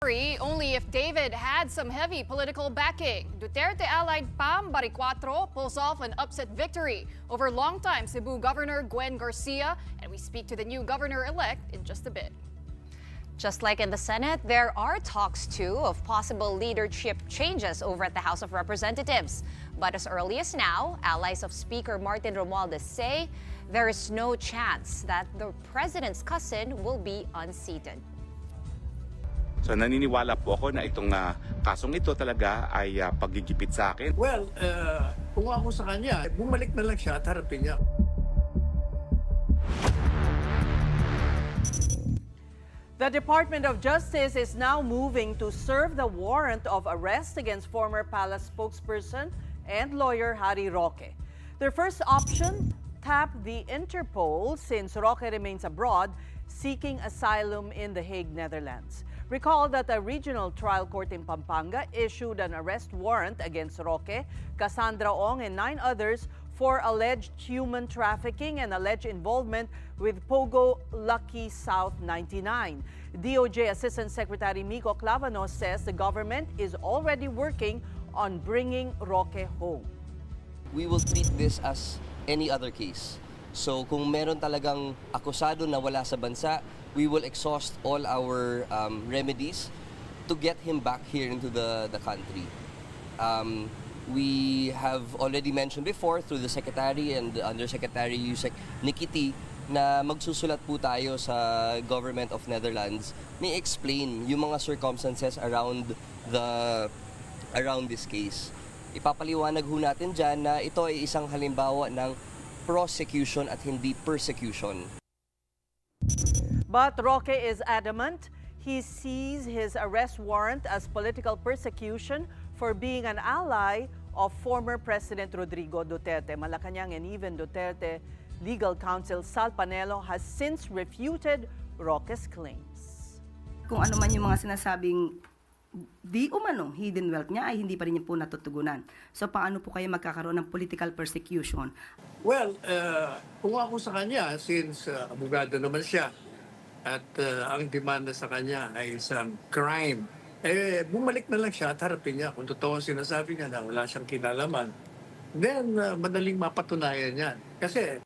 Only if David had some heavy political backing. Duterte-allied Pam Baricuatro pulls off an upset victory over longtime Cebu Governor Gwen Garcia, and we speak to the new governor-elect in just a bit. Just like in the Senate, there are talks too of possible leadership changes over at the House of Representatives. But as early as now, allies of Speaker Martin Romualdez say there is no chance that the president's cousin will be unseated. So naniniwala po ako na itong kasong ito talaga ay paggigipit sa akin. Well, kung ako sa kanya, bumalik na lang siya at harapin niya. The Department of Justice is now moving to serve the warrant of arrest against former Palace spokesperson and lawyer Harry Roque. Their first option, tap the Interpol since Roque remains abroad seeking asylum in The Hague, Netherlands. Recall that a regional trial court in Pampanga issued an arrest warrant against Roque, Cassandra Ong, and 9 others for alleged human trafficking and alleged involvement with Pogo Lucky South 99. DOJ Assistant Secretary Miko Clavanos says the government is already working on bringing Roque home. We will treat this as any other case. So kung meron talagang akusado na wala sa bansa, we will exhaust all our remedies to get him back here into the country. We have already mentioned before through the Secretary and Undersecretary Yusek Nikiti na magsusulat po tayo sa Government of Netherlands ni explain yung mga circumstances around this case. Ipapaliwanag ho natin dyan na ito ay isang halimbawa ng prosecution at hindi persecution. But Roque is adamant he sees his arrest warrant as political persecution for being an ally of former President Rodrigo Duterte. Malacanang and even Duterte legal counsel Sal Panelo has since refuted Roque's claims. Kung ano man yung mga sinasabing di umanong hidden wealth niya ay hindi pa rin niya po natutugunan. So paano po kayo magkakaroon ng political persecution? Well, kung ako sa kanya, since abogado naman siya at ang demanda sa kanya ay isang crime, bumalik na lang siya at harapin niya. Kung totoo sinasabi niya na wala siyang kinalaman, then madaling mapatunayan yan. Kasi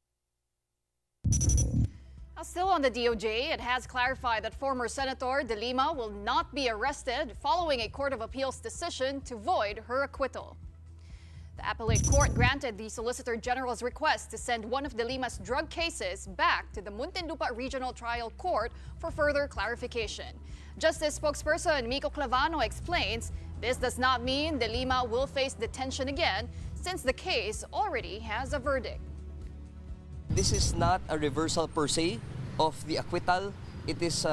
Still on the DOJ, it has clarified that former Senator De Lima will not be arrested following a Court of Appeals decision to void her acquittal. The appellate court granted the Solicitor General's request to send one of De Lima's drug cases back to the Muntinlupa Regional Trial Court for further clarification. Justice spokesperson Miko Clavano explains this does not mean De Lima will face detention again since the case already has a verdict. This is not a reversal per se of the acquittal. It is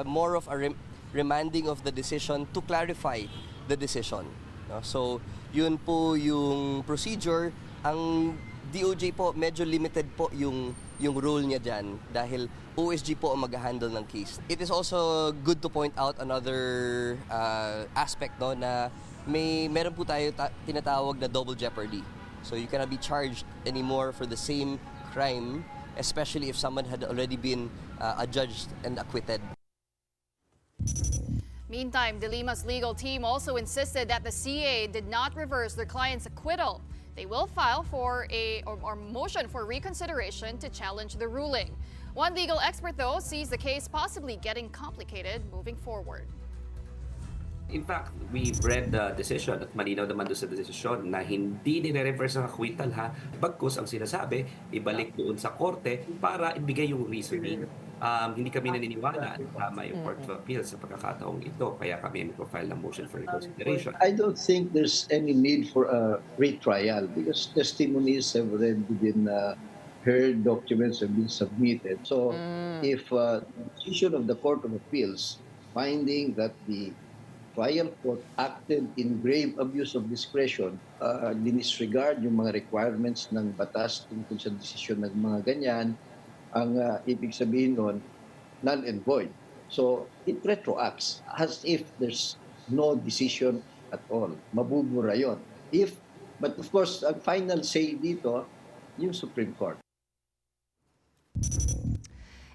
more of a remanding of the decision to clarify the decision. No? So, yun po yung procedure. Ang DOJ po, medyo limited po yung role niya dyan dahil OSG po ang mag-handle ng case. It is also good to point out another aspect no, na meron po tayo tinatawag na double jeopardy. So, you cannot be charged anymore for the same crime, especially if someone had already been adjudged and acquitted. Meantime, De Lima's legal team also insisted that the CA did not reverse their client's acquittal. They will file for a motion for reconsideration to challenge the ruling. One legal expert, though, sees the case possibly getting complicated moving forward. In fact, we've read the decision at malinaw naman doon sa desisyon na hindi nire-reverse ang acquittal ha. Bagkus ang sinasabi, ibalik doon sa korte para ibigay yung reasoning. Hindi kami naniniwala na tama yung Court of Appeals sa pagkakataong ito. Kaya kami mag-file ng motion for reconsideration. I don't think there's any need for a retrial because testimonies have already been heard, documents have been submitted. So if the decision of the Court of Appeals finding that the trial court acted in grave abuse of discretion, dinisregard yung mga requirements ng batas tungkol sa desisyon ng mga ganyan, ang ibig sabihin nun, null and void. So, it retroacts as if there's no decision at all. Mabubura yun. But of course, ang final say dito, yung Supreme Court.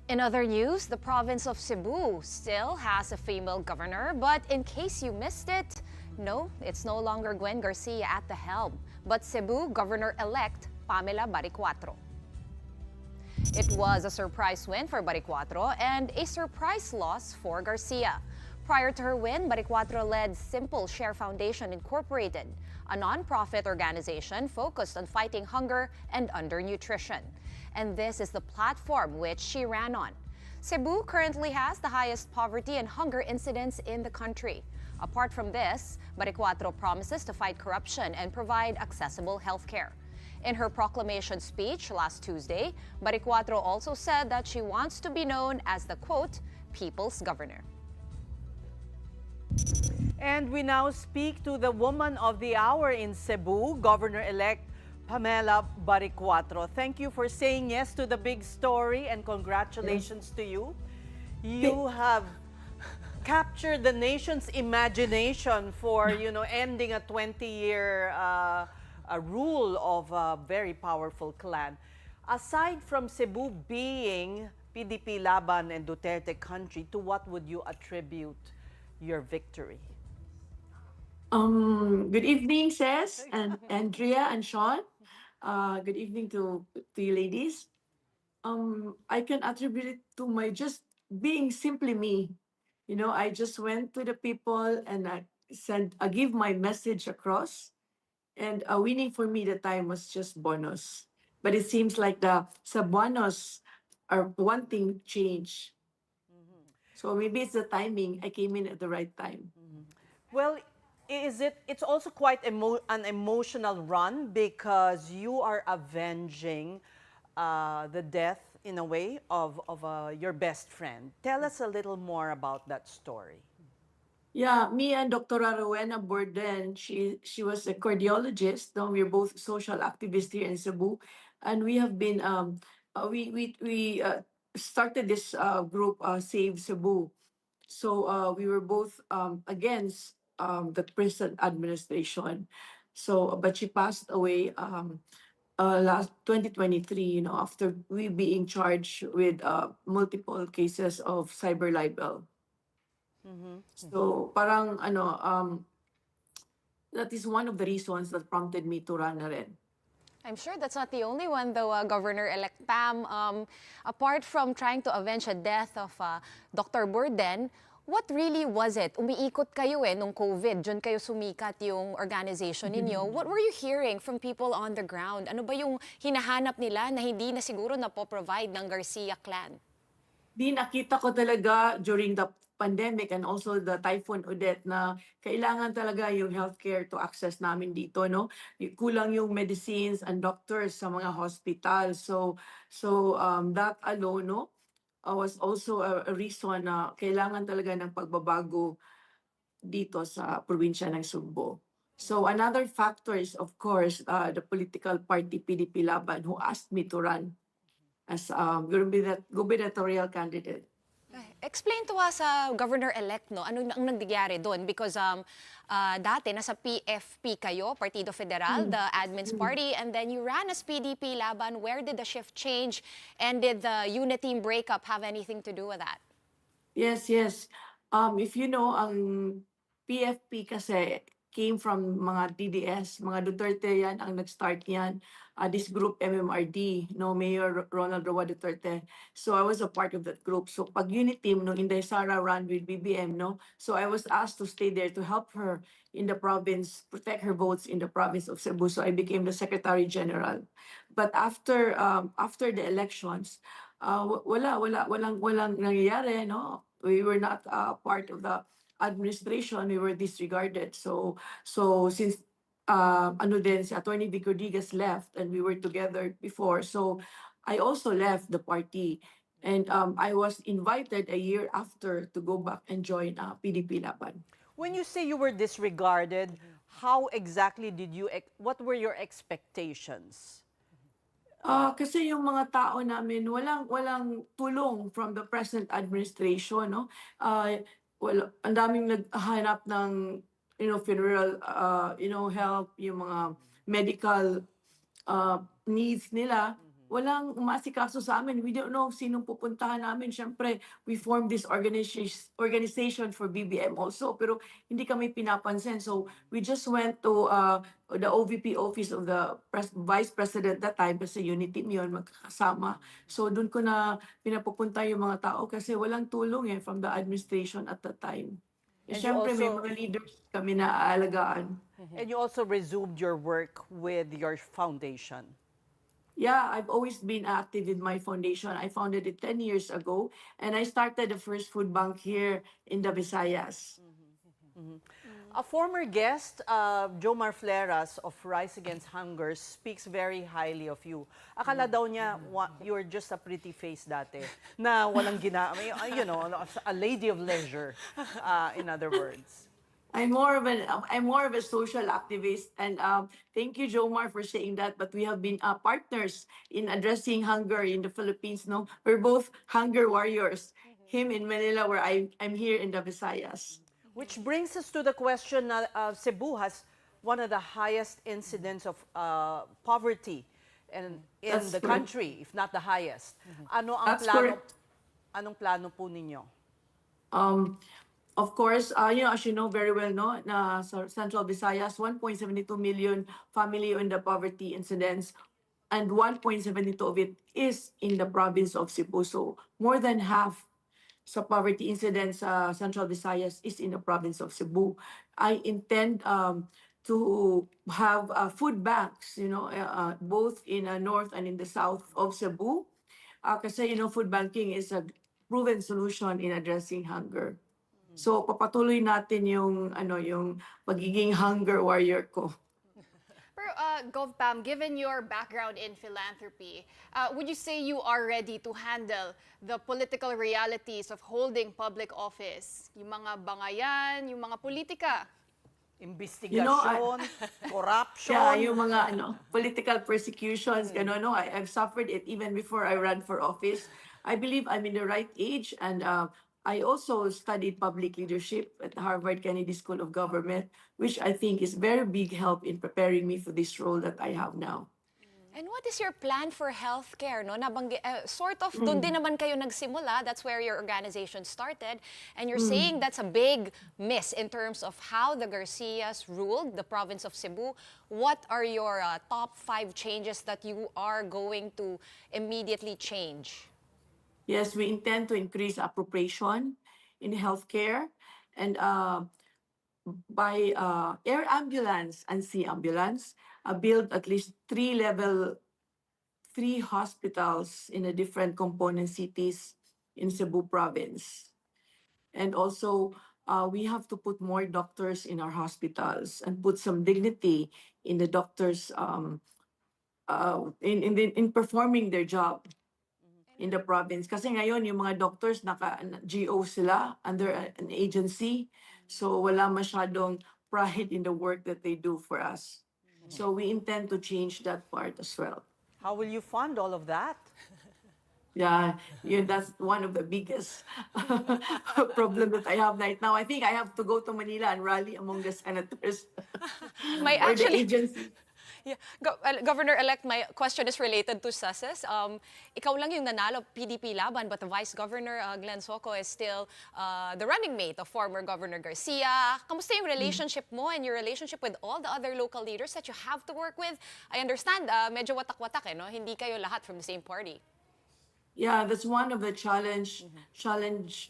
In other news, the province of Cebu still has a female governor, but in case you missed it, no, it's no longer Gwen Garcia at the helm, but Cebu Governor-elect Pamela Baricuatro. It was a surprise win for Baricuatro and a surprise loss for Garcia. Prior to her win, Baricuatro led Simple Share Foundation Incorporated, a nonprofit organization focused on fighting hunger and undernutrition. And this is the platform which she ran on. Cebu currently has the highest poverty and hunger incidence in the country. Apart from this, Baricuatro promises to fight corruption and provide accessible health care. In her proclamation speech last Tuesday, Baricuatro also said that she wants to be known as the, quote, people's governor. And we now speak to the woman of the hour in Cebu, Governor-elect Pamela Baricuatro. Thank you for saying yes to the big story and congratulations to you. You have captured the nation's imagination for, ending a 20-year rule of a very powerful clan. Aside from Cebu being PDP Laban and Duterte country, to what would you attribute your victory? Good evening, Ces and Andrea and Sean. Good evening to you ladies. I can attribute it to my just being simply me. I just went to the people and I give my message across. And winning for me the time was just bonus. But it seems like the Cebuanos are wanting change. So maybe it's the timing. I came in at the right time. Well, it's also quite an emotional run because you are avenging the death, in a way, of your best friend. Tell us a little more about that story. Yeah, me and Dr. Rowena Borden, she was a cardiologist. No, we're both social activists here in Cebu, and we have been we started this group Save Cebu. So we were both against the present administration. So, but she passed away last 2023. After we being charged with multiple cases of cyber libel. So parang that is one of the reasons that prompted me to run na rin. I'm sure that's not the only one, though, Governor-elect Pam. Apart from trying to avenge the death of Dr. Burden, what really was it? Umiikot kayo nung COVID. Diyan kayo sumikat yung organization ninyo. What were you hearing from people on the ground? Ano ba yung hinahanap nila na hindi na siguro na-provide ng Garcia clan? Nakita ko talaga during the pandemic and also the Typhoon Odette na kailangan talaga yung healthcare to access namin dito, no? Kulang yung medicines and doctors sa mga hospital. So that alone, no, was also a reason na kailangan talaga ng pagbabago dito sa probinsya ng Sugbo. So another factor is, of course, the political party PDP Laban who asked me to run as gubernatorial candidate. Explain to us, Governor-elect, no? Ano ang nangyayari doon? Because dati nasa PFP kayo, Partido Federal, the admin's party, and then you ran as PDP Laban. Where did the shift change? And did the unit team breakup have anything to do with that? Yes. If you know, ang PFP kasi came from mga DDS, mga Duterte yan ang nag-start yan. This group MMRD, no, Mayor Ronald Roa Duterte. So I was a part of that group. So pag unit team, no, Inday Sara ran with BBM, no. So I was asked to stay there to help her in the province, protect her votes in the province of Cebu. So I became the Secretary General. But after the elections, walang nangyayari, no. We were not part of the administration, we were disregarded. So since si Attorney Vic Rodriguez left and we were together before, so I also left the party. And I was invited a year after to go back and join PDP Laban. When you say you were disregarded, how exactly what were your expectations? Kasi yung mga tao namin, walang tulong from the present administration, no? Ang daming naghahanap ng funeral help, yung mga medical needs nila. walang umaasikaso sa amin. We don't know sinong pupuntahan namin. Siyempre, we formed this organization for BBM also, pero hindi kami pinapansin. So, we just went to the OVP office of the Vice President that time, kasi unit team yun, magkakasama. So, doon ko na pinapupunta yung mga tao kasi walang tulong from the administration at that time. And you Siyempre, may also- mga leaders kami na aalagaan. And you also resumed your work with your foundation. Yeah, I've always been active with my foundation. I founded it 10 years ago, and I started the first food bank here in the Visayas. A former guest, Jomar Fleras of Rise Against Hunger, speaks very highly of you. Akala daw niya, you're just a pretty face dati, na walang you know, a lady of leisure, in other words. I'm more of a social activist, and thank you, Jomar, for saying that. But we have been partners in addressing hunger in the Philippines. No, we're both hunger warriors. Him in Manila, where I'm here in the Visayas. Which brings us to the question na Cebu has one of the highest incidents of poverty in That's the correct. country, if not the highest. Ano ang That's plano? correct. Anong plano po ninyo? Of course, as you know very well, no, na sa Central Visayas, 1.72 million family in the poverty incidents, and 1.72 of it is in the province of Cebu. So more than half sa poverty incidents sa Central Visayas is in the province of Cebu. I intend to have food banks, both in north and in the south of Cebu. Kasi, food banking is a proven solution in addressing hunger. So papatuloy natin yung pagiging hunger warrior ko. Pero Gov Pam, given your background in philanthropy, would you say you are ready to handle the political realities of holding public office? Yung mga bangayan, yung mga politika? Investigasyon, corruption. Yeah, yung mga political persecutions, I've suffered it even before I ran for office. I believe I'm in the right age, and I also studied public leadership at the Harvard Kennedy School of Government, which I think is very big help in preparing me for this role that I have now. And what is your plan for healthcare? No? Sort of, doon din naman kayo nagsimula. That's where your organization started. And you're saying that's a big miss in terms of how the Garcias ruled the province of Cebu. What are your top 5 changes that you are going to immediately change? Yes, we intend to increase appropriation in healthcare, and by air ambulance and sea ambulance, build at least 3 hospitals in the different component cities in Cebu province. And also, we have to put more doctors in our hospitals and put some dignity in the doctors in performing their job in the province. Kasi ngayon, yung mga doctors, naka-GO sila under an agency. So, wala masyadong pride in the work that they do for us. So, we intend to change that part as well. How will you fund all of that? Yeah, that's one of the biggest problem that I have right now. I think I have to go to Manila and rally among the senators May or the actually- agency. Yeah. Governor-elect, my question is related to SUSES. Ikaw lang yung nanalo PDP laban, but the Vice Governor, Glenn Soco, is still the running mate of former Governor Garcia. Kamusta yung relationship mo and your relationship with all the other local leaders that you have to work with? I understand, medyo watak-watak, no? Hindi kayo lahat from the same party. Yeah, that's one of the challenge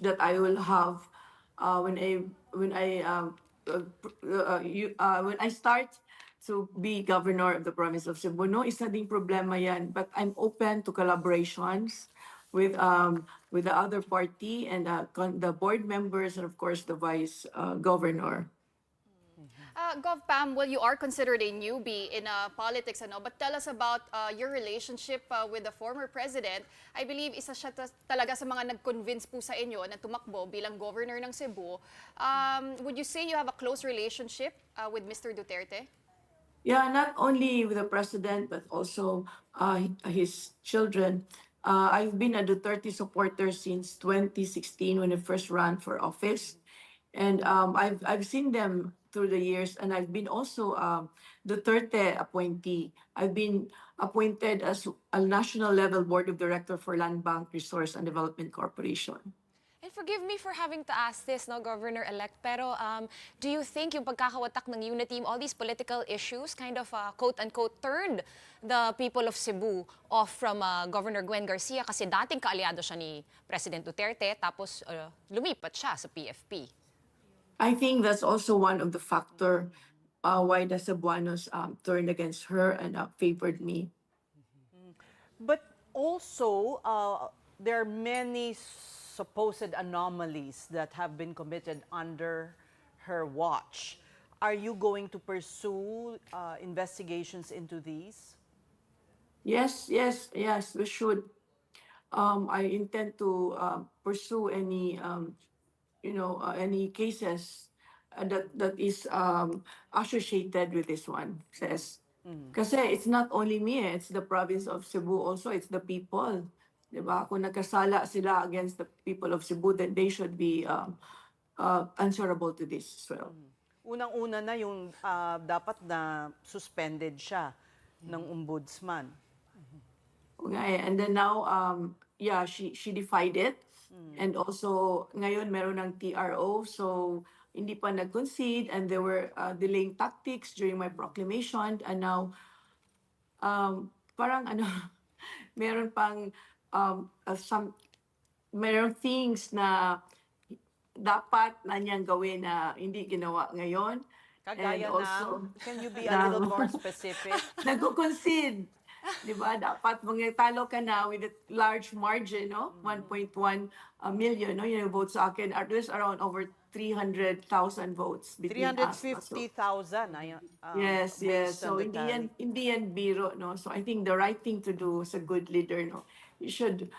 that I will have when I start to be governor of the province of Cebu. No, isa ding problema yan, but I'm open to collaborations with the other party and the board members and of course the vice governor. Gov Pam, well, you are considered a newbie in politics, but tell us about your relationship with the former president. I believe isa siya talaga sa mga nag-convince po sa inyo na tumakbo bilang governor ng Cebu. Would you say you have a close relationship with Mr. Duterte? Yeah, not only with the president, but also his children. I've been a Duterte supporter since 2016 when I first ran for office. And I've seen them through the years, and I've been also Duterte appointee. I've been appointed as a national level board of director for Land Bank Resource and Development Corporation. And forgive me for having to ask this, no, Governor-elect, pero do you think yung pagkakawatak ng UNITEAM, all these political issues kind of quote-unquote turned the people of Cebu off from Governor Gwen Garcia kasi dating kaalyado siya ni President Duterte tapos lumipat siya sa PFP? I think that's also one of the factor why the Cebuanos turned against her and favored me. But also, there are many supposed anomalies that have been committed under her watch. Are you going to pursue investigations into these? Yes, we should. I intend to pursue any, any cases that is associated with this one, says. Kasi it's not only me, it's the province of Cebu also, it's the people. Diba? Kung nagkasala sila against the people of Cebu, then they should be answerable to this as well. Unang-una na yung dapat na suspended siya ng ombudsman. Okay, and then now, she defied it. And also, ngayon meron ng TRO, so hindi pa nag-concede, and there were delaying tactics during my proclamation, and now, parang meron pang meron things na dapat na niyang gawin na hindi ginawa ngayon. Kagaya And also, can you be a little more specific? Nag-concede. Diba? Dapat talo ka na with a large margin, no? 1.1 million, no? Yung votes sa akin. There's around over 300,000 votes between us. 350,000. Yes. So hindi yan biro, no? So I think the right thing to do as a good leader, no? You should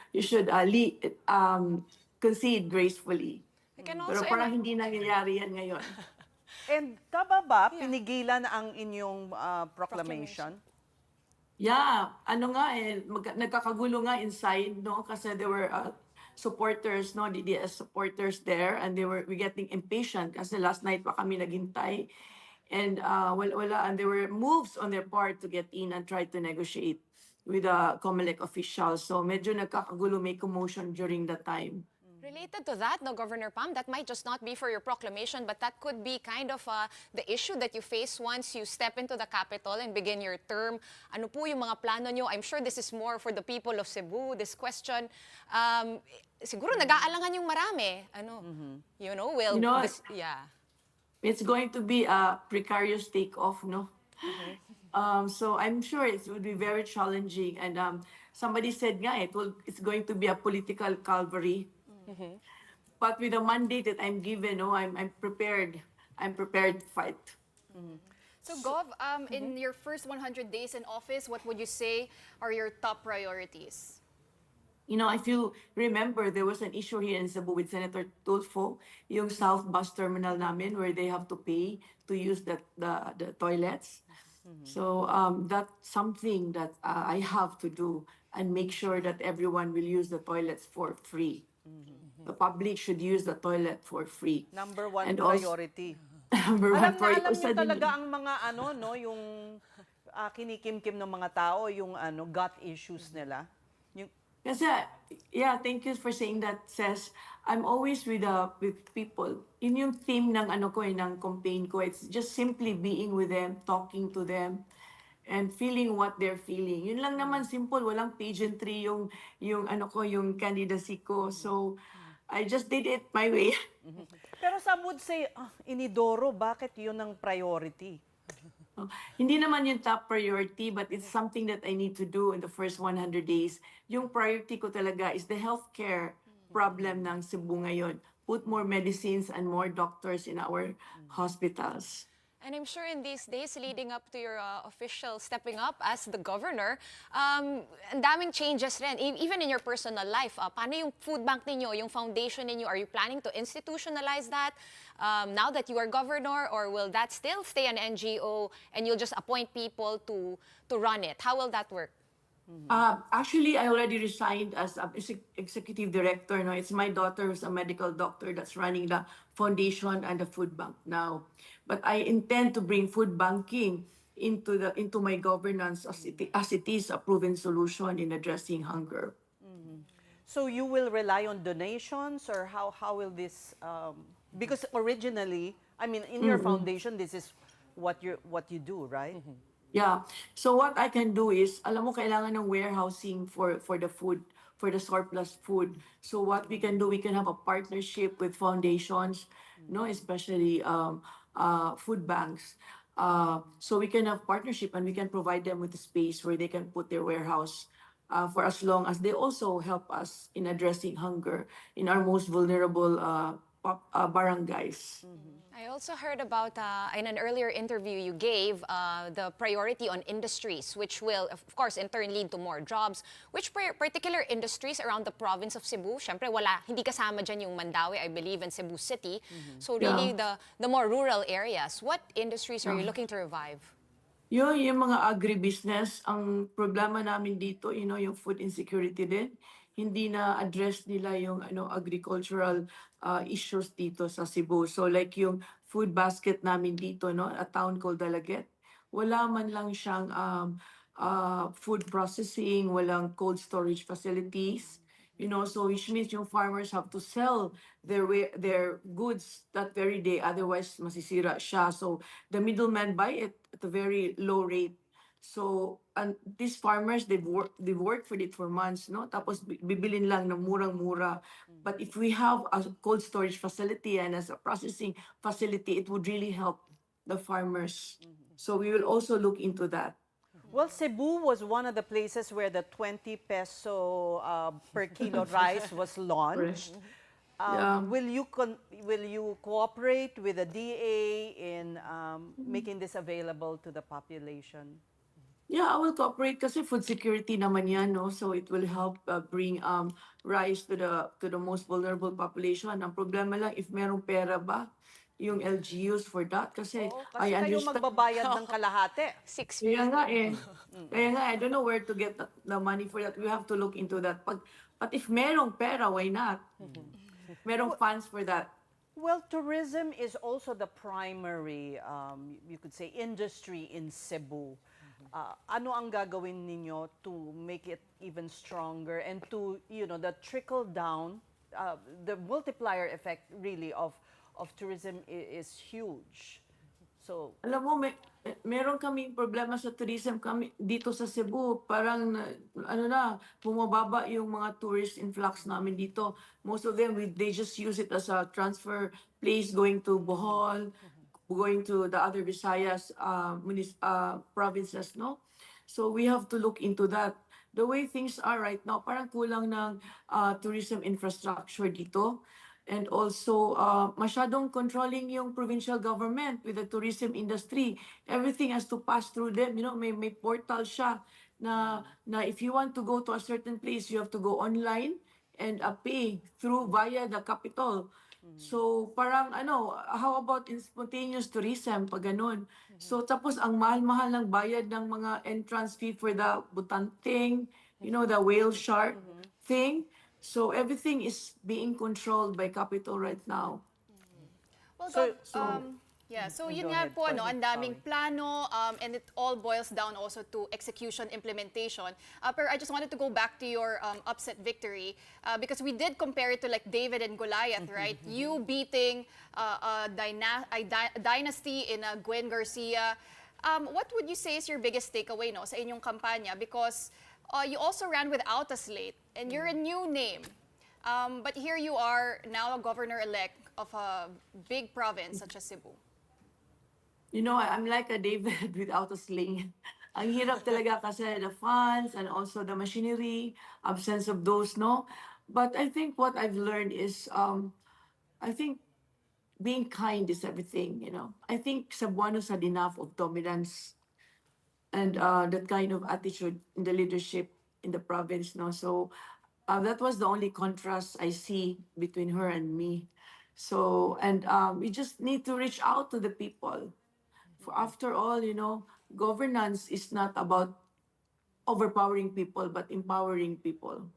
concede gracefully. Pero parang hindi nangyayari yan ngayon. And tama ba, pinigilan ang inyong proclamation? Yeah, nagkakagulo nga inside, no? Kasi there were supporters, no, DDS supporters there, and we getting impatient kasi last night pa kami naghintay. And wala, and there were moves on their part to get in and try to negotiate with the COMELEC officials. So medyo nagkakagulo, may commotion during that time. Related to that, no, Governor Pam, that might just not be for your proclamation, but that could be kind of the issue that you face once you step into the capital and begin your term. Ano po yung mga plano nyo? I'm sure this is more for the people of Cebu, this question. Siguro nag-aalangan yung marami. It's going to be a precarious takeoff, no? So I'm sure it would be very challenging. And somebody said nga, it's going to be a political Calvary. But with the mandate that I'm given, I'm prepared. I'm prepared to fight. So Gov, in your first 100 days in office, what would you say are your top priorities? If you remember, there was an issue here in Cebu with Senator Tulfo, yung South Bus Terminal namin, where they have to pay to use the toilets. So that's something that I have to do and make sure that everyone will use the toilets for free. The public should use the toilet for free. Number one And priority. Number one Alam priority. niyo talaga ang mga yung kinikimkim ng mga tao, yung gut issues nila. Kasi, thank you for saying that, Ses. I'm always with people. Yung theme ng ng campaign ko, it's just simply being with them, talking to them, and feeling what they're feeling. Yun lang naman, simple, walang pageantry yung candidacy ko. So I just did it my way. Pero some would say, inidoro, bakit yun ang priority? Hindi naman yung top priority, but it's something that I need to do in the first 100 days. Yung priority ko talaga is the healthcare problem ng Cebu ngayon. Put more medicines and more doctors in our hospitals. And I'm sure in these days leading up to your official stepping up as the governor, ang daming changes rin, even in your personal life. Paano yung food bank ninyo, yung foundation ninyo? Are you planning to institutionalize that now that you are governor, or will that still stay an NGO and you'll just appoint people to run it? How will that work? Actually, I already resigned as executive director. No, it's my daughter who's a medical doctor that's running the foundation and the food bank now. But I intend to bring food banking into my governance as it is a proven solution in addressing hunger. So you will rely on donations, or how will this? Because originally, I mean, in your foundation, this is what you do, right? Yeah. So what I can do is, alam mo, kailangan ng warehousing for the food, for the surplus food. So what we can do, we can have a partnership with foundations, no, especially food banks. So we can have partnership and we can provide them with a space where they can put their warehouse for as long as they also help us in addressing hunger in our most vulnerable barangays. I also heard about, in an earlier interview you gave, the priority on industries, which will, of course, in turn lead to more jobs. Which particular industries around the province of Cebu? Siyempre, hindi kasama dyan yung Mandawi, I believe, in Cebu City. So really, the more rural areas, what industries are you looking to revive? Yung mga agribusiness, ang problema namin dito, yung food insecurity din. Hindi na address nila yung agricultural issues dito sa Cebu. So like yung food basket namin dito, no, a town called Dalaget, wala man lang siyang food processing, walang cold storage facilities. So which means yung farmers have to sell their goods that very day, otherwise masisira siya. So the middlemen buy it at a very low rate. So and these farmers, they've worked for it for months, no? Tapos bibilin lang ng murang-mura. But if we have a cold storage facility and as a processing facility, it would really help the farmers. So we will also look into that. Well, Cebu was one of the places where the 20 peso per kilo rice was launched. Yeah. Will you cooperate with the DA in making this available to the population? Yeah, I will cooperate kasi food security naman yan, no? So it will help bring rice to the most vulnerable population. Ang problema lang, if merong pera ba, yung LGUs for that? Kasi Kasi I kayo understand. magbabayad ng kalahati. Kaya nga eh. Kaya nga, I don't know where to get the money for that. We have to look into that. But if merong pera, why not? Merong funds for that. Well, tourism is also the primary, you could say, industry in Cebu. Ano ang gagawin ninyo to make it even stronger and to, the trickle down, the multiplier effect really of tourism is huge. So, Alam mo, meron kaming problema sa tourism kami dito sa Cebu. Parang, bumababa yung mga tourist influx namin dito. Most of them, they just use it as a transfer place going to Bohol, going to the other Visayas provinces, no? So we have to look into that. The way things are right now, parang kulang ng tourism infrastructure dito. And also, masyadong controlling yung provincial government with the tourism industry. Everything has to pass through them. May portal siya na if you want to go to a certain place, you have to go online and pay via the capital. So parang how about in spontaneous tourism pag ganun? So tapos ang mahal-mahal ng bayad ng mga entrance fee for the butanting, the whale shark thing. So everything is being controlled by capital right now. Well, So- so Go yun nga ahead, po, go ahead, ang daming sorry. plano and it all boils down also to execution, implementation. Pero I just wanted to go back to your upset victory because we did compare it to like David and Goliath, right? You beating a dynasty in Gwen Garcia. What would you say is your biggest takeaway sa inyong kampanya? Because you also ran without a slate and you're a new name. But here you are now a governor-elect of a big province such as Cebu. I'm like a David without a sling. Ang hirap talaga kasi the funds and also the machinery, absence of those, no? But I think what I've learned is, I think being kind is everything, I think Cebuanos had enough of dominance and that kind of attitude in the leadership in the province, no? So that was the only contrast I see between her and me. So, and we just need to reach out to the people. For after all, governance is not about overpowering people, but empowering people.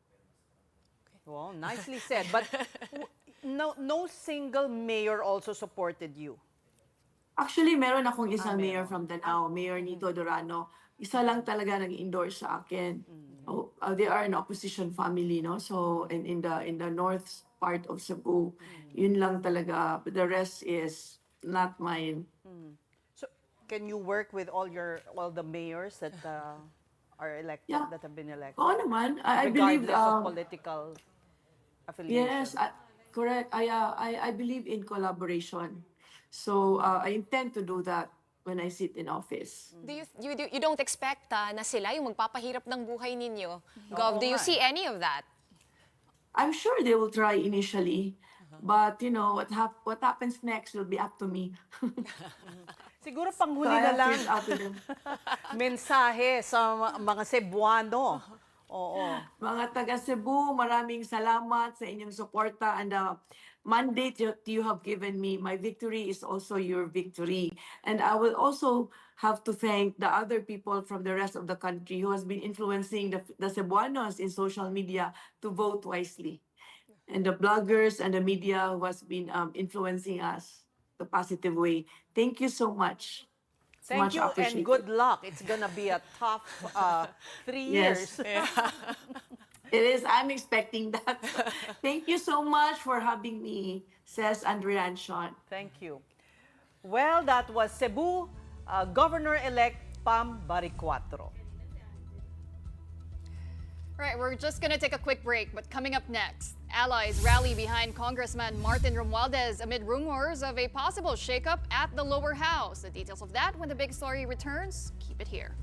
Well, nicely said. But no single mayor also supported you. Actually, meron akong isang mayor meron. from Danao, Mayor Nito Dorano. Isa lang talaga nag-endorse sa akin. Oh, they are an opposition family, no? So, in the north part of Cebu, yun lang talaga. But the rest is not mine. So, can you work with all the mayors that are elected, Yeah. that have been elected? Oo naman. I believe, Regardless of political affiliation. yes, correct. I believe in collaboration. So, I intend to do that when I sit in office. You don't expect na sila yung magpapahirap ng buhay ninyo? Gov, do you nga see any of that? I'm sure they will try initially, but you know what happens next will be up to me. Siguro So panghuli I na have to lang, reach out to them. mensahe sa mga Cebuano. Oo. Mga taga Cebu, maraming salamat sa inyong suporta and the mandate that you have given me. My victory is also your victory. And I will also have to thank the other people from the rest of the country who has been influencing the Cebuanos in social media to vote wisely. And the bloggers and the media who has been influencing us the positive way. Thank you so much. It's Thank much you and appreciated. good luck. It's gonna be a tough 3 years. Yes. It is. I'm expecting that. Thank you so much for having me, says Andrea and Sean. Thank you. Well, that was Cebu Governor-elect Pam Baricuatro. Right, we're just going to take a quick break, but coming up next, allies rally behind Congressman Martin Romualdez amid rumors of a possible shakeup at the lower house. The details of that when the big story returns. Keep it here.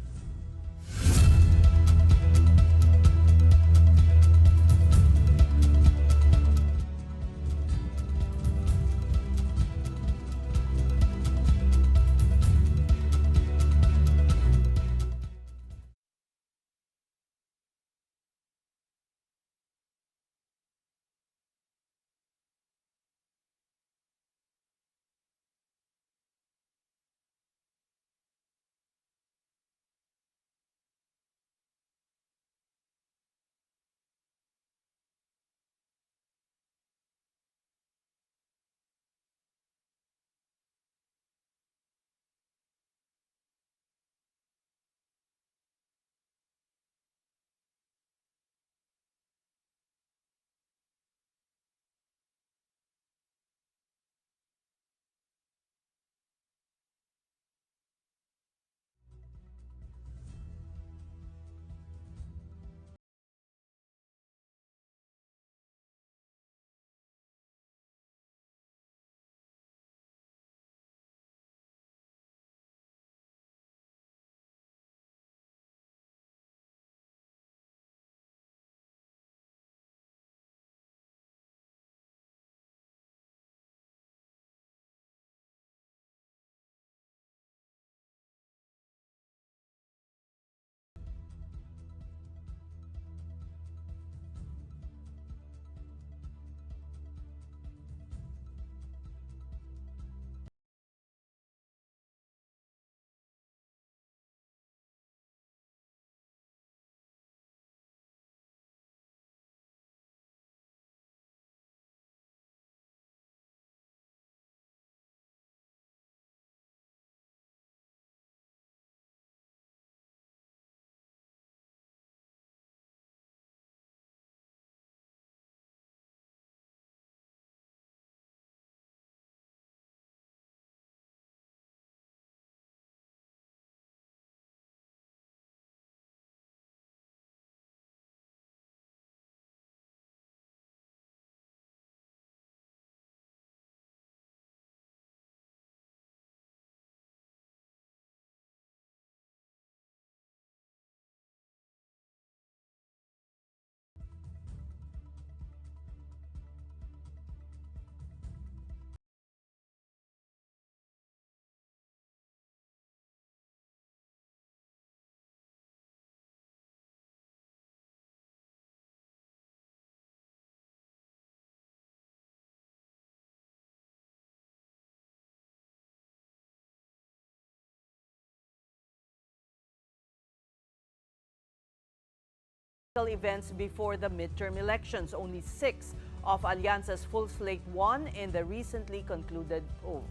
Events before the midterm elections. Only 6 of Alianza's full slate won in the recently concluded polls.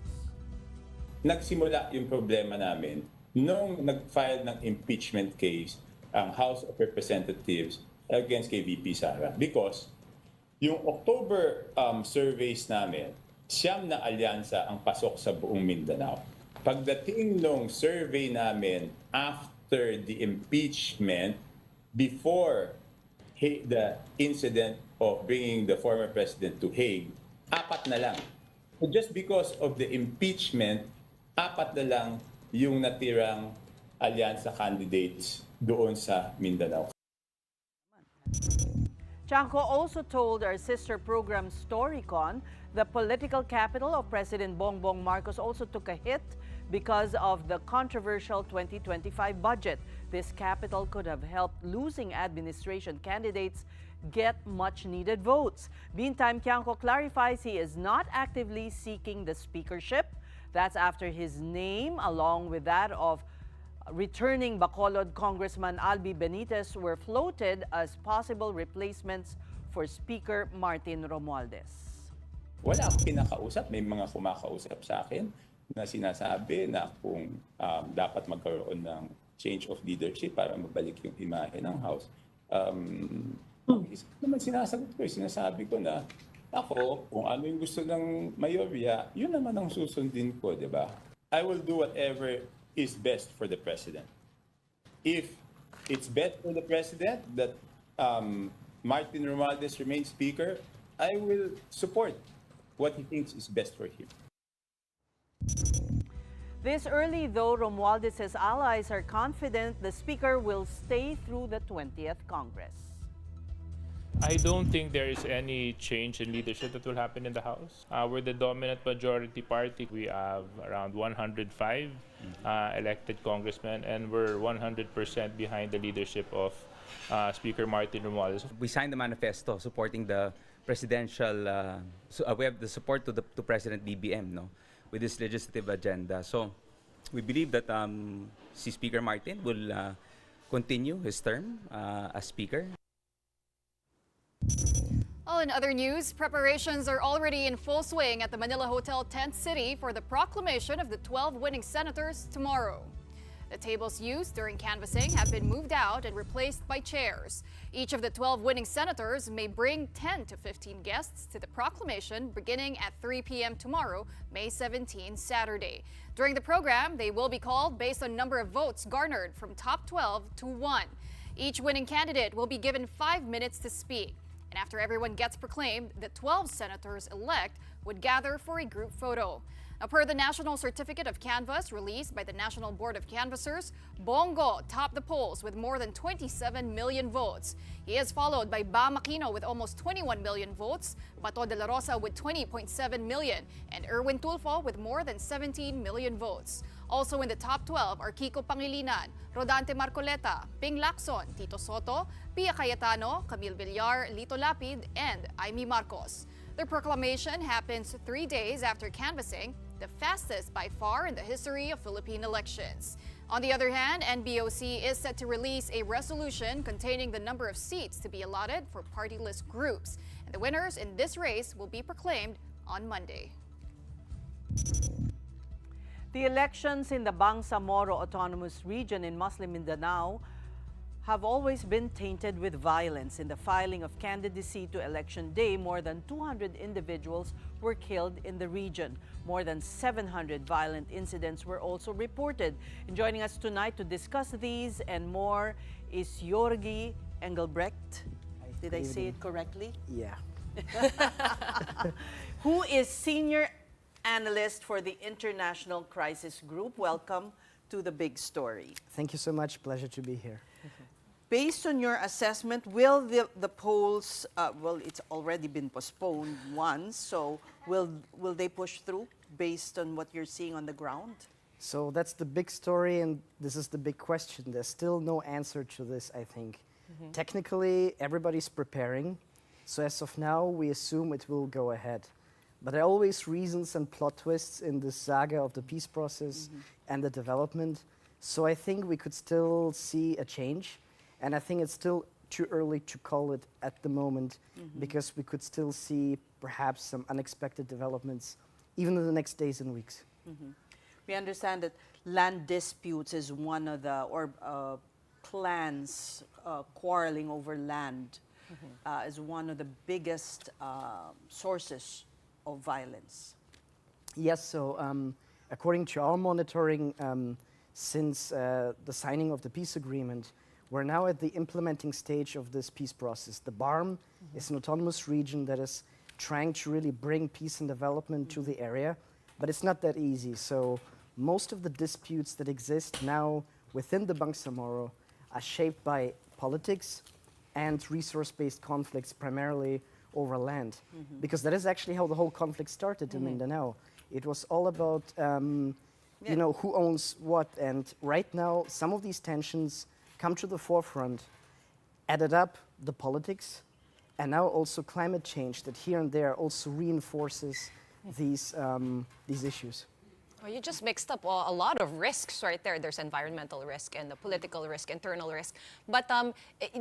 nagsimula yung problema namin nung nag-file ng impeachment case ang House of Representatives against kay VP Sara. Because yung October surveys namin, 9 na alyansa ang pasok sa buong Mindanao. Pagdating nung survey namin after the impeachment, before the incident of bringing the former president to Hague, 4 na lang. So just because of the impeachment, 4 na lang yung natirang alyansa candidates doon sa Mindanao. Chanco also told our sister program Storycon the political capital of President Bongbong Marcos also took a hit because of the controversial 2025 budget. This capital could have helped losing administration candidates get much-needed votes. Meantime, Chanco clarifies he is not actively seeking the speakership. That's after his name, along with that of returning Bacolod Congressman Albi Benitez, were floated as possible replacements for Speaker Martin Romualdez. Wala akong kinakausap. May mga kumakausap sa akin na sinasabi na kung dapat magkaroon ng change of leadership para mabalik yung imahe ng House. Isa naman sinasagot ko, sinasabi ko na ako, kung ano yung gusto ng mayorya, yun naman ang susundin ko, di ba? I will do whatever is best for the president. If it's best for the president that Martin Romualdez remains speaker, I will support what he thinks is best for him. This early, though, Romualdez's allies are confident the speaker will stay through the 20th Congress. I don't think there is any change in leadership that will happen in the House. We're the dominant majority party. We have around 105 elected congressmen, and we're 100% behind the leadership of Speaker Martin Romualdez. We signed the manifesto supporting the presidential, we have the support to President BBM, no, with this legislative agenda. So we believe that si Speaker Martin will continue his term as Speaker. Well, in other news, preparations are already in full swing at the Manila Hotel Tent City for the proclamation of the 12 winning senators tomorrow. The tables used during canvassing have been moved out and replaced by chairs. Each of the 12 winning senators may bring 10 to 15 guests to the proclamation beginning at 3 p.m. tomorrow, May 17, Saturday. During the program, they will be called based on number of votes garnered from top 12 to 1. Each winning candidate will be given 5 minutes to speak. And after everyone gets proclaimed, the 12 senators-elect would gather for a group photo. Now, per the National Certificate of Canvass released by the National Board of Canvassers, Bongo topped the polls with more than 27 million votes. He is followed by Bam Aquino with almost 21 million votes, Bato de la Rosa with 20.7 million, and Erwin Tulfo with more than 17 million votes. Also in the top 12 are Kiko Pangilinan, Rodante Marcoleta, Ping Lacson, Tito Soto, Pia Cayetano, Camille Villar, Lito Lapid, and Aimee Marcos. The proclamation happens 3 days after canvassing, the fastest by far in the history of Philippine elections. On the other hand, NBOC is set to release a resolution containing the number of seats to be allotted for party list groups. And the winners in this race will be proclaimed on Monday. The elections in the Bangsamoro Autonomous Region in Muslim Mindanao have always been tainted with violence. In the filing of candidacy to Election Day, more than 200 individuals were killed in the region. More than 700 violent incidents were also reported. And joining us tonight to discuss these and more is Jorgi Engelbrecht. Did I say it correctly? Yeah. Who is Senior Analyst for the International Crisis Group. Welcome to the Big Story. Thank you so much. Pleasure to be here. Based on your assessment, will the polls, well, it's already been postponed once, so will they push through based on what you're seeing on the ground? So that's the big story, and this is the big question. There's still no answer to this, I think. Technically, everybody's preparing. So as of now, we assume it will go ahead. But there are always reasons and plot twists in this saga of the peace process and the development. So I think we could still see a change. And I think it's still too early to call it at the moment because we could still see perhaps some unexpected developments even in the next days and weeks. We understand that land disputes is one of the, or clans quarreling over land is one of the biggest sources of violence. Yes, so according to our monitoring, since the signing of the peace agreement, we're now at the implementing stage of this peace process. The BARM is an autonomous region that is trying to really bring peace and development to the area, but it's not that easy. So most of the disputes that exist now within the Bangsamoro are shaped by politics and resource-based conflicts, primarily over land, because that is actually how the whole conflict started in Mindanao. It was all about, you know, who owns what, and right now some of these tensions come to the forefront, added up the politics, and now also climate change that here and there also reinforces these issues. Well, you just mixed up a lot of risks right there. There's environmental risk and the political risk, internal risk. But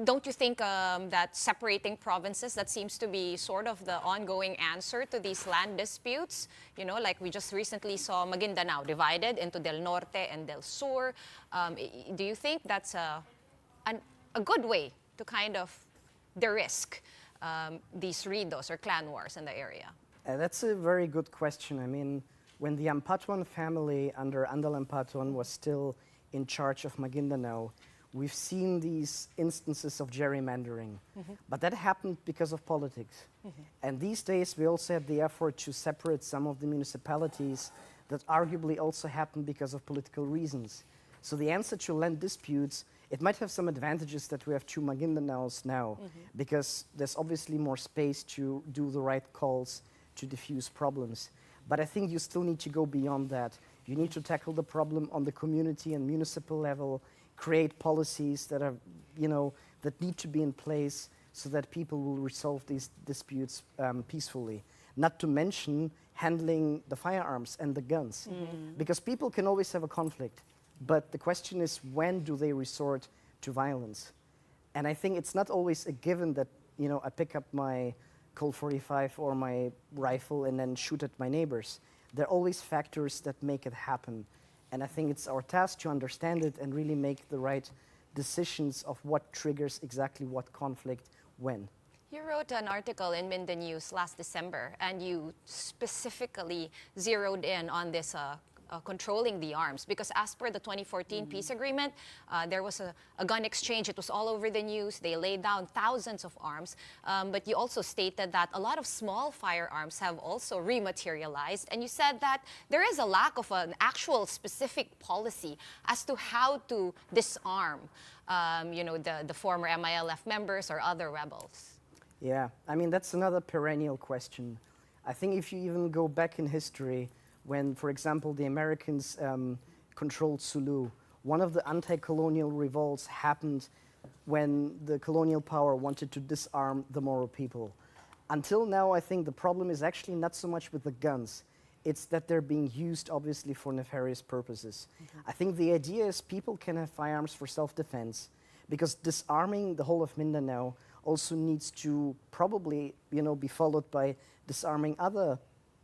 don't you think that separating provinces, that seems to be sort of the ongoing answer to these land disputes? You know, like we just recently saw Maguindanao divided into Del Norte and Del Sur. Do you think that's a good way to kind of de-risk these ridos or clan wars in the area? That's a very good question. I mean, when the Ampatuan family under Andal Ampatuan was still in charge of Maguindanao, we've seen these instances of gerrymandering. But that happened because of politics. And these days, we also have the effort to separate some of the municipalities that arguably also happened because of political reasons. So the answer to land disputes, it might have some advantages that we have two Maguindanaos now, because there's obviously more space to do the right calls to diffuse problems. But I think you still need to go beyond that. You need to tackle the problem on the community and municipal level, create policies that are, you know, that need to be in place so that people will resolve these disputes peacefully. Not to mention handling the firearms and the guns. Because people can always have a conflict, but the question is, when do they resort to violence? And I think it's not always a given that, you know, I pick up my Colt 45 or my rifle and then shoot at my neighbors. There are always factors that make it happen. And I think it's our task to understand it and really make the right decisions of what triggers exactly what conflict when. You wrote an article in Minda News last December, and you specifically zeroed in on this controlling the arms, because as per the 2014 peace agreement, there was a gun exchange. It was all over the news. They laid down thousands of arms, but you also stated that a lot of small firearms have also rematerialized, and you said that there is a lack of an actual specific policy as to how to disarm you know, the former MILF members or other rebels. Yeah, I mean, that's another perennial question. I think if you even go back in history, when, for example, the Americans controlled Sulu, one of the anti-colonial revolts happened when the colonial power wanted to disarm the Moro people. Until now, I think the problem is actually not so much with the guns. It's that they're being used, obviously, for nefarious purposes. I think the idea is people can have firearms for self-defense, because disarming the whole of Mindanao also needs to probably, you know, be followed by disarming other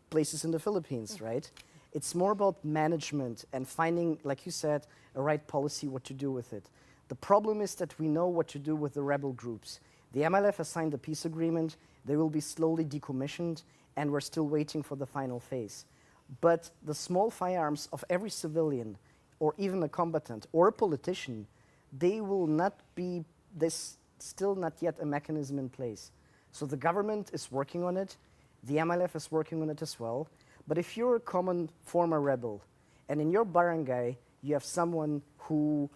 places in the Philippines, right? It's more about management and finding, like you said, a right policy, what to do with it. The problem is that we know what to do with the rebel groups. The MLF has signed the peace agreement. They will be slowly decommissioned, and we're still waiting for the final phase. But the small firearms of every civilian, or even a combatant, or a politician, they will not be, there's still not yet a mechanism in place. So the government is working on it. The MLF is working on it as well. But if you're a common former rebel, and in your barangay you have someone who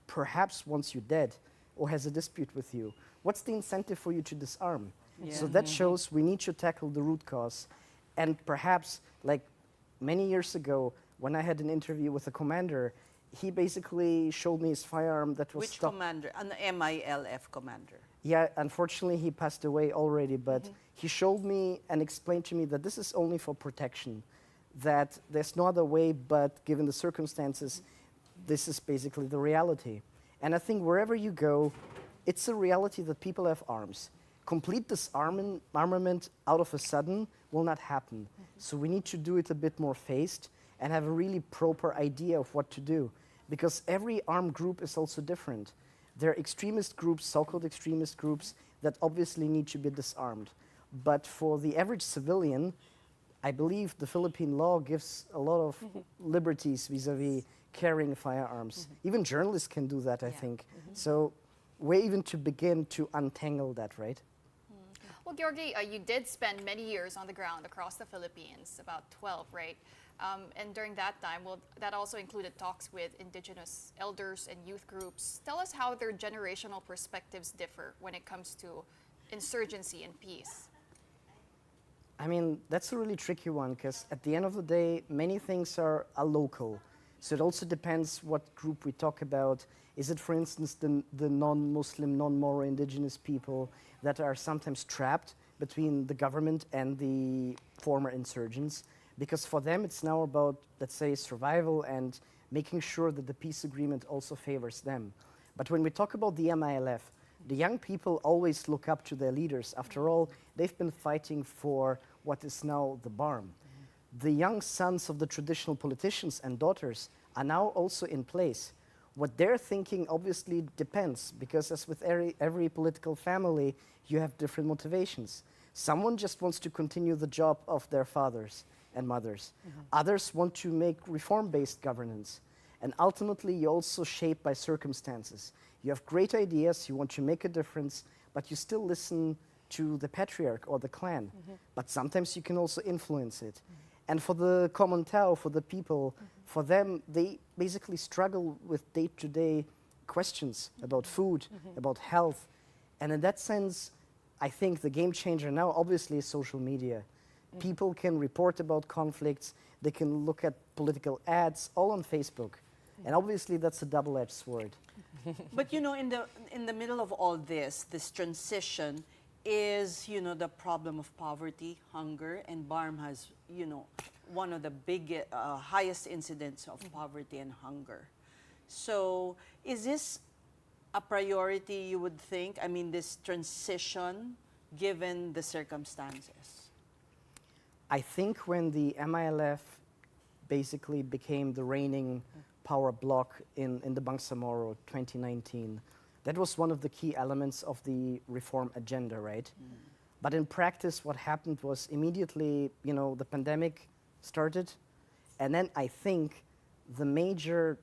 perhaps wants you dead or has a dispute with you, what's the incentive for you to disarm? So that shows we need to tackle the root cause. And perhaps, like many years ago, when I had an interview with a commander, he basically showed me his firearm that was Which commander? An MILF commander? Yeah, unfortunately he passed away already, but he showed me and explained to me that this is only for protection, that there's no other way, but given the circumstances, this is basically the reality. And I think wherever you go, it's a reality that people have arms. Complete disarmament out of a sudden will not happen. So we need to do it a bit more phased. and have a really proper idea of what to do. Because every armed group is also different. There are extremist groups, so-called extremist groups, that obviously need to be disarmed. But for the average civilian, I believe the Philippine law gives a lot of liberties vis-a-vis carrying firearms. Even journalists can do that, I think. So where even to begin to untangle that, right? Well, Georgie, you did spend many years on the ground across the Philippines, about 12, right? And during that time, well, that also included talks with indigenous elders and youth groups. Tell us how their generational perspectives differ when it comes to insurgency and peace. I mean, that's a really tricky one, because at the end of the day, many things are local. So it also depends what group we talk about. Is it, for instance, the non-Muslim, non-Moro indigenous people that are sometimes trapped between the government and the former insurgents? Because for them, it's now about, let's say, survival and making sure that the peace agreement also favors them. But when we talk about the MILF, the young people always look up to their leaders. After all, they've been fighting for what is now the BARM. The young sons of the traditional politicians and daughters are now also in place. What they're thinking obviously depends, because as with every political family, you have different motivations. Someone just wants to continue the job of their fathers and mothers. Others want to make reform-based governance. And ultimately, you're also shaped by circumstances. You have great ideas, you want to make a difference, but you still listen to the patriarch or the clan. But sometimes you can also influence it. And for the common Tao, for the people, for them, they basically struggle with day-to-day questions about food, about health. And in that sense, I think the game changer now obviously is social media. People can report about conflicts, they can look at political ads, all on Facebook. And obviously that's a double-edged sword. But you know, in the middle of all this transition is, you know, the problem of poverty, hunger, and BARM has, you know, one of the highest incidents of poverty and hunger. So is this a priority, you would think? I mean, this transition, given the circumstances? I think when the MILF basically became the reigning power bloc in the Bangsamoro 2019, that was one of the key elements of the reform agenda, right? But in practice, what happened was immediately, you know, the pandemic started. And then I think the major,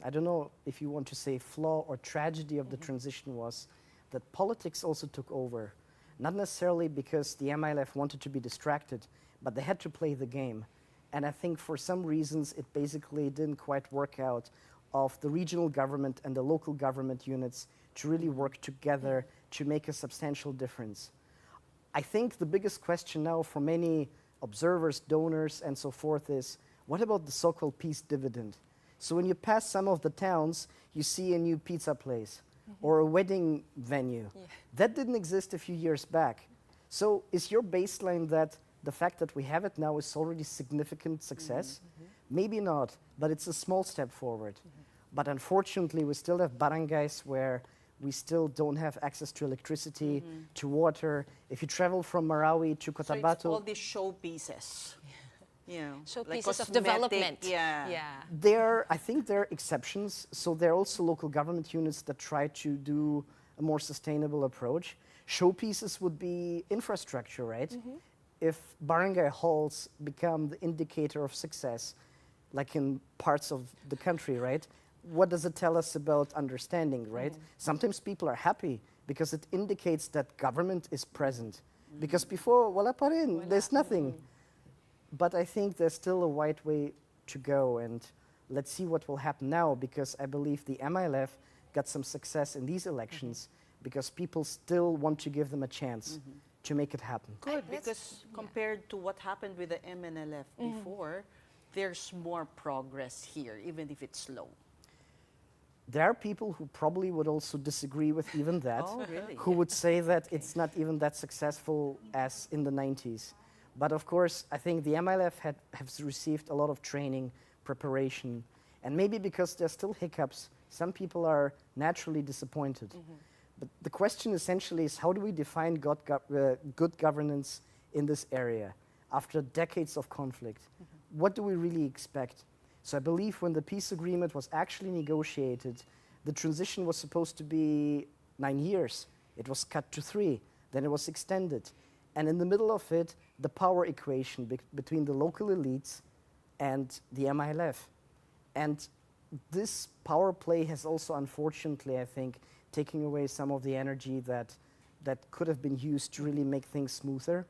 I don't know if you want to say flaw or tragedy of the transition was that politics also took over. Not necessarily because the MILF wanted to be distracted, but they had to play the game. And I think for some reasons, it basically didn't quite work out of the regional government and the local government units to really work together to make a substantial difference. I think the biggest question now for many observers, donors, and so forth is, what about the so-called peace dividend? So when you pass some of the towns, you see a new pizza place or a wedding venue. That didn't exist a few years back. So is your baseline that the fact that we have it now is already significant success? Maybe not, but it's a small step forward. But unfortunately, we still have barangays where we still don't have access to electricity, to water. If you travel from Marawi to Cotabato... So it's all these showpieces. You know, Showpieces of cosmetic, development. Yeah. I think there are exceptions. So there are also local government units that try to do a more sustainable approach. Showpieces would be infrastructure, right? If barangay halls become the indicator of success, like in parts of the country, right? What does it tell us about understanding, right? Sometimes people are happy because it indicates that government is present. Because before, wala pa rin, there's nothing. But I think there's still a wide way to go, and let's see what will happen now, because I believe the MILF got some success in these elections because people still want to give them a chance to make it happen. Good, because compared to what happened with the MNLF before, there's more progress here, even if it's slow. There are people who probably would also disagree with even that, really? who would say that it's not even that successful as in the 90s. But of course, I think the MILF has received a lot of training, preparation, and maybe because there's still hiccups, some people are naturally disappointed. But the question essentially is, how do we define good governance in this area after decades of conflict? what do we really expect? So I believe when the peace agreement was actually negotiated, the transition was supposed to be 9 years. It was cut to 3, then it was extended. And in the middle of it, the power equation between the local elites and the MILF. And this power play has also, unfortunately, I think, taken away some of the energy that could have been used to really make things smoother.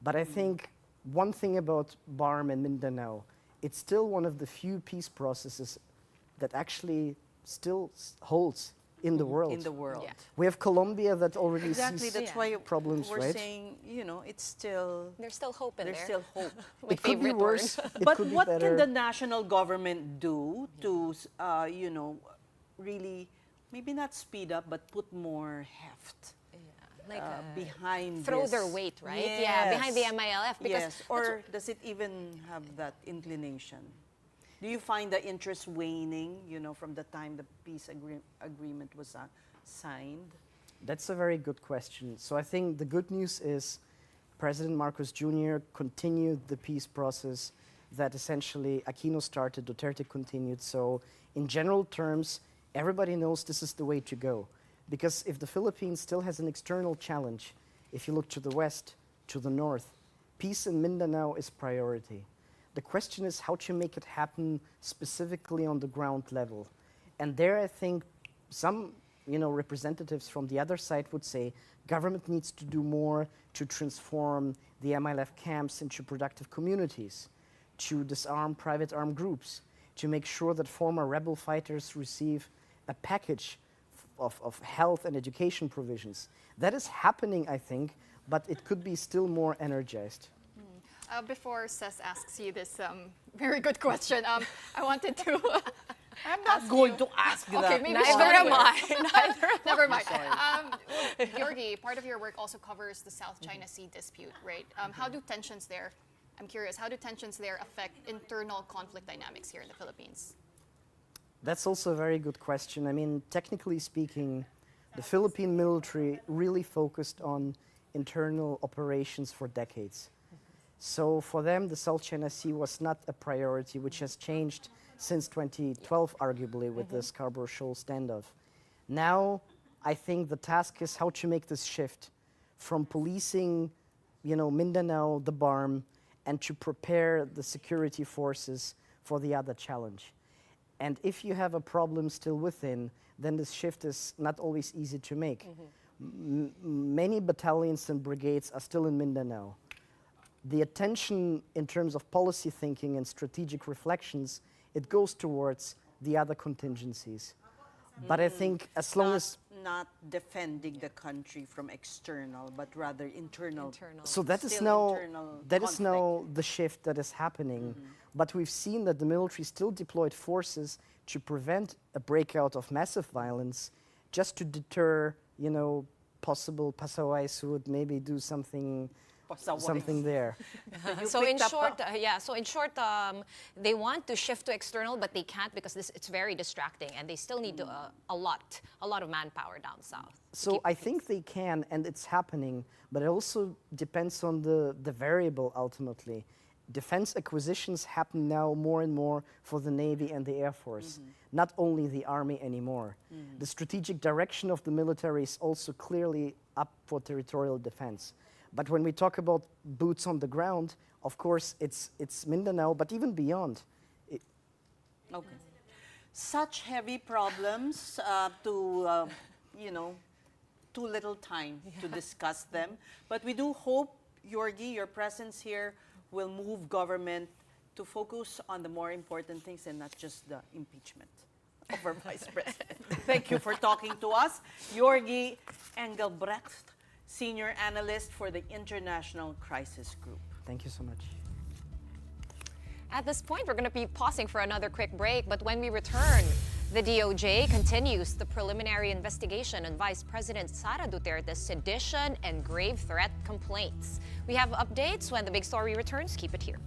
But I think one thing about BARM and Mindanao, it's still one of the few peace processes that actually still holds in the world. In the world. Yeah. We have Colombia that already Exactly, sees that's why problems, we're right? saying, you know, it's still, There's still hope in there's there. still hope. My It could be favorite worse. word. It But could be what better. can the national government do to, you know, really, maybe not speed up, but put more heft Like behind throw this? their weight, right? Yeah, behind the Yes. MILF. Because Yes, or does it even have that inclination? Do you find the interest waning, you know, from the time the peace agreement was signed? That's a very good question. So I think the good news is President Marcos Jr. continued the peace process that essentially Aquino started, Duterte continued. So in general terms, everybody knows this is the way to go. Because if the Philippines still has an external challenge, if you look to the west, to the north, peace in Mindanao is priority. The question is how to make it happen specifically on the ground level. And there I think some representatives from the other side would say government needs to do more to transform the MILF camps into productive communities, to disarm private armed groups, to make sure that former rebel fighters receive a package of health and education provisions. That is happening, I think, but it could be still more energized. Before Cess asks you this very good question, I wanted to. I'm not going to ask Okay, that. maybe Neither am I. Never mind. Georgie, part of your work also covers the South China Sea dispute, right? How do tensions there? I'm curious. How do tensions there affect internal conflict dynamics here in the Philippines? That's also a very good question. I mean, technically speaking, the Philippine military really focused on internal operations for decades. So for them, the South China Sea was not a priority, which has changed since 2012, arguably, with the Scarborough Shoal standoff. Now, I think the task is how to make this shift from policing, Mindanao, the BARM, and to prepare the security forces for the other challenge. And if you have a problem still within, then this shift is not always easy to make. Many battalions and brigades are still in Mindanao. The attention in terms of policy thinking and strategic reflections, it goes towards the other contingencies. But I think as long as... Not defending the country from external, but rather internal. So that is Still now internal the shift that is happening. But we've seen that the military still deployed forces to prevent a breakout of massive violence, just to deter, possible pasaway who would maybe do something there. So in short, they want to shift to external, but they can't because it's very distracting, and they still need a lot of manpower down south. So I think they can, and it's happening, but it also depends on the variable ultimately. Defense acquisitions happen now more and more for the Navy and the Air Force, not only the Army anymore. The strategic direction of the military is also clearly up for territorial defense. But when we talk about boots on the ground, of course, it's Mindanao, but even beyond. Okay. Such heavy problems too little time to discuss them. But we do hope, Yorgi, your presence here will move government to focus on the more important things and not just the impeachment of our Vice President. Thank you for talking to us. Yorgi Engelbrecht, Senior Analyst for the International Crisis Group. Thank you so much. At this point, we're going to be pausing for another quick break, but when we return, the DOJ continues the preliminary investigation on Vice President Sara Duterte's sedition and grave threat complaints. We have updates when the big story returns. Keep it here.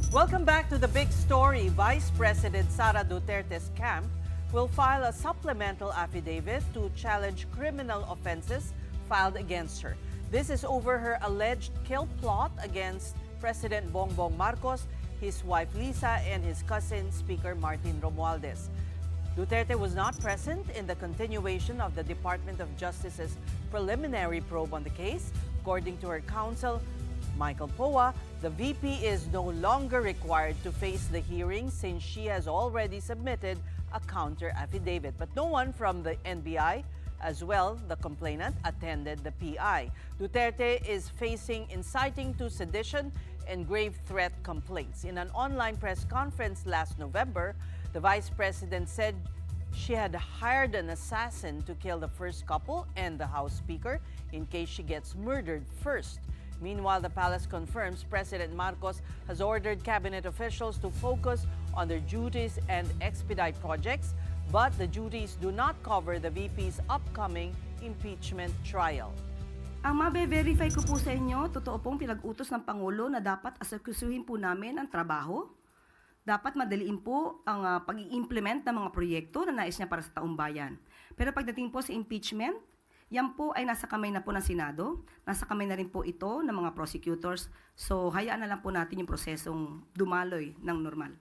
Welcome back to the big story. Vice President Sara Duterte's camp will file a supplemental affidavit to challenge criminal offenses filed against her. This is over her alleged kill plot against President Bongbong Marcos, his wife Lisa, and his cousin, Speaker Martin Romualdez. Duterte was not present in the continuation of the Department of Justice's preliminary probe on the case. According to her counsel, Michael Poa, the VP is no longer required to face the hearing since she has already submitted a counter affidavit. But no one from the NBI, as well the complainant, attended the PI. Duterte is facing inciting to sedition and grave threat complaints. In an online press conference last November, the Vice President said she had hired an assassin to kill the first couple and the House Speaker in case she gets murdered first. Meanwhile, the palace confirms President Marcos has ordered cabinet officials to focus on their duties and expedite projects, but the duties do not cover the VP's upcoming impeachment trial. Ang mabe-verify ko po sa inyo, totoo pong pinag-utos ng Pangulo na dapat asakusuhin po namin ang trabaho. Dapat madaliin po ang pag-i-implement ng mga proyekto na nais niya para sa taong bayan. Pero pagdating po sa impeachment, yan po ay nasa kamay na po ng Senado, nasa kamay na rin po ito ng mga prosecutors. So hayaan na lang po natin yung prosesong dumaloy ng normal.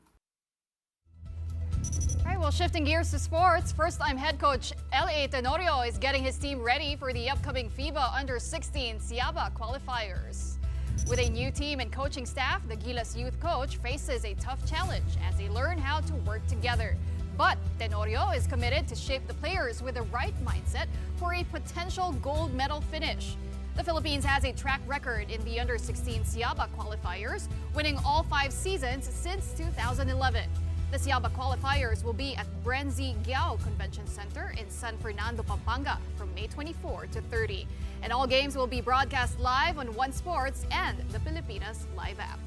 All right, well, shifting gears to sports, first-time head coach L.A. Tenorio is getting his team ready for the upcoming FIBA Under-16 Siaba qualifiers. With a new team and coaching staff, the Gilas youth coach faces a tough challenge as they learn how to work together. But Tenorio is committed to shape the players with the right mindset for a potential gold medal finish. The Philippines has a track record in the Under-16 Siaba qualifiers, winning all 5 seasons since 2011. The Siaba qualifiers will be at Brenzi Giao Convention Center in San Fernando, Pampanga from May 24 to 30. And all games will be broadcast live on One Sports and the Pilipinas Live app.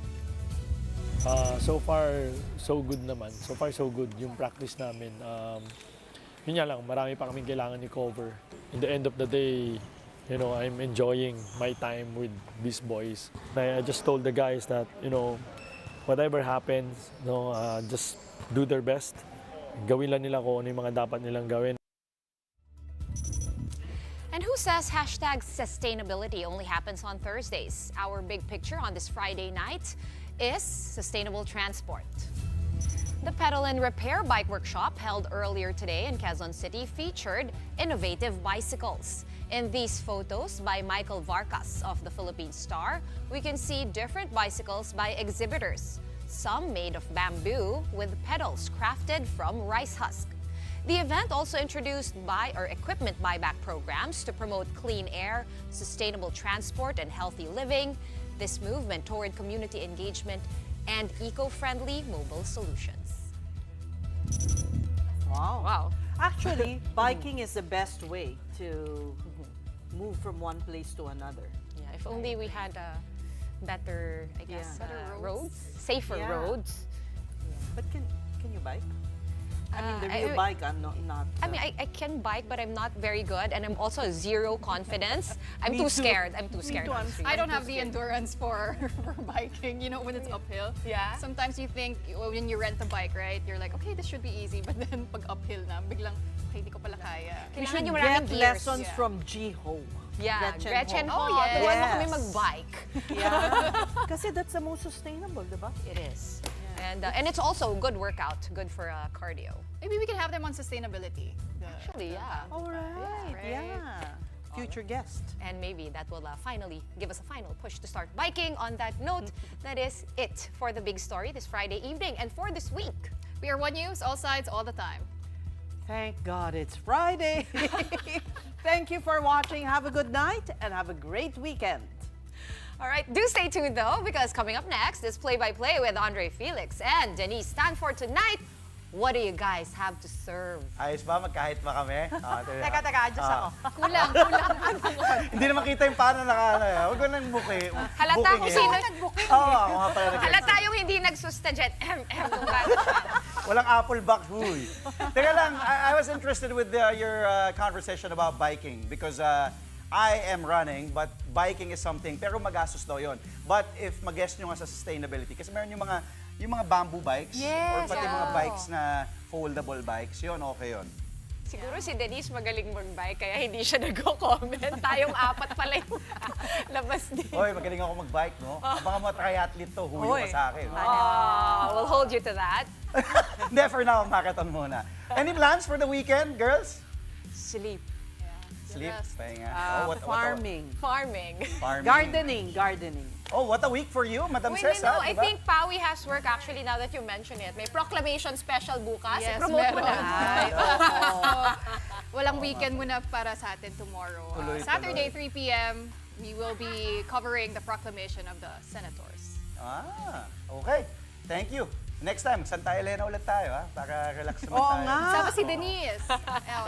So far, so good naman. So far, so good yung practice namin. Yun nga lang, marami pa kaming kailangan i-cover. In the end of the day, you know, I'm enjoying my time with these boys. I just told the guys that, you know, whatever happens, you know, just do their best. Gawin lang nila kung ano yung mga dapat nilang gawin. And who says hashtag sustainability only happens on Thursdays? Our big picture on this Friday night is sustainable transport. The Pedal and Repair Bike Workshop held earlier today in Quezon City featured innovative bicycles. In these photos by Michael Vargas of the Philippine Star, we can see different bicycles by exhibitors. Some made of bamboo with pedals crafted from rice husk. The event also introduced equipment buyback programs to promote clean air, sustainable transport, and healthy living. This movement toward community engagement and eco-friendly mobile solutions. Wow. Wow. Actually, biking is the best way to move from one place to another. Yeah, if only we had better, I guess, Yeah. better roads, safer Yeah. roads. But can you bike? I mean, the I- real bike, I'm not. I mean, I can bike, but I'm not very good, and I'm also zero confidence. I'm Me too too. scared. I'm too Me scared. too, I'm I don't too have the scared. endurance for biking, you know, when it's uphill. Yeah. Sometimes you think, when you rent a bike, right, you're like, okay, this should be easy. But then pag uphill na, biglang, okay, hindi ko pala kaya. You Kailangan should yung get maraming gears. lessons Yeah. from G-Ho. Yeah, Gretchen Ho. Ho. Oh, yes. Turuan mo kami Yes. mag-bike. Yeah. Kasi that's the most sustainable, diba? It is. And it's also a good workout, good for cardio. Maybe we can have them on sustainability. Actually, yeah. All right. right. Yeah. Future guest. And maybe that will finally give us a final push to start biking. On that note, that is it for the big story this Friday evening and for this week. We are One News, all sides, all the time. Thank God it's Friday. Thank you for watching. Have a good night and have a great weekend. All right, do stay tuned though, because coming up next is Play-by-Play with Andre Felix and Denise Stanford tonight. What do you guys have to serve? Ayos ba? Magkahit ba kami? Teka, adjust ako. Kulang. Hindi na makita yung paano huwag ko nang buki. Halata kung sino nag-booking. Oo, ako nga pala nag-booking. Halata yung hindi nagsustajet. Walang apple box. Uy. Teka lang, I was interested with your conversation about biking because I am running, but biking is something, pero magastos daw yun. But if mag-guess nyo nga sa sustainability, kasi meron Yung mga bamboo bikes, or Yes, pati yeah. mga bikes na foldable bikes, yun, okay yun. Siguro si Denise magaling mag-bike, kaya hindi siya nag-comment. Tayong apat pala yung labas din. Oy, magaling ako mag-bike, no? Abangan mo triathlete to, huyo ka sa akin. We'll hold you to that. Hindi, for now, marathon muna. Any plans for the weekend, girls? Sleep. Sleep, Rest. pahinga. Farming. Farming. Farming. Gardening. Oh, what a week for you, Madam Wait, Cesa, no, I diba? think Pawi has work actually now that you mention it. May proclamation special bukas. Yes, Promote mo meron. na. Ay, walang weekend muna para sa atin tomorrow. Tuloy-tuloy. Saturday, 3 p.m., we will be covering the proclamation of the senators. Ah, okay. Thank you. Next time, Santa Elena ulit tayo, ha? Para relax naman Oo tayo. nga. Sama si Denise. Oh,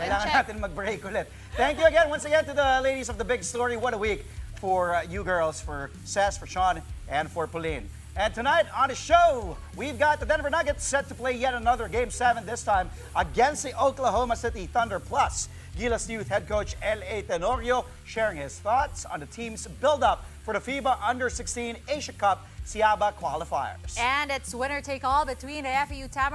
and Kailangan check. natin mag-break ulit. Thank you again, once again, to the ladies of the Big Story. What a week for you girls, for Cess, for Sean, and for Pauline. And tonight on the show, we've got the Denver Nuggets set to play yet another Game 7, this time against the Oklahoma City Thunder. Plus, Gilas Youth head coach L.A. Tenorio sharing his thoughts on the team's build-up for the FIBA Under-16 Asia Cup Siaba qualifiers. And it's winner-take-all between the FAU Tamarack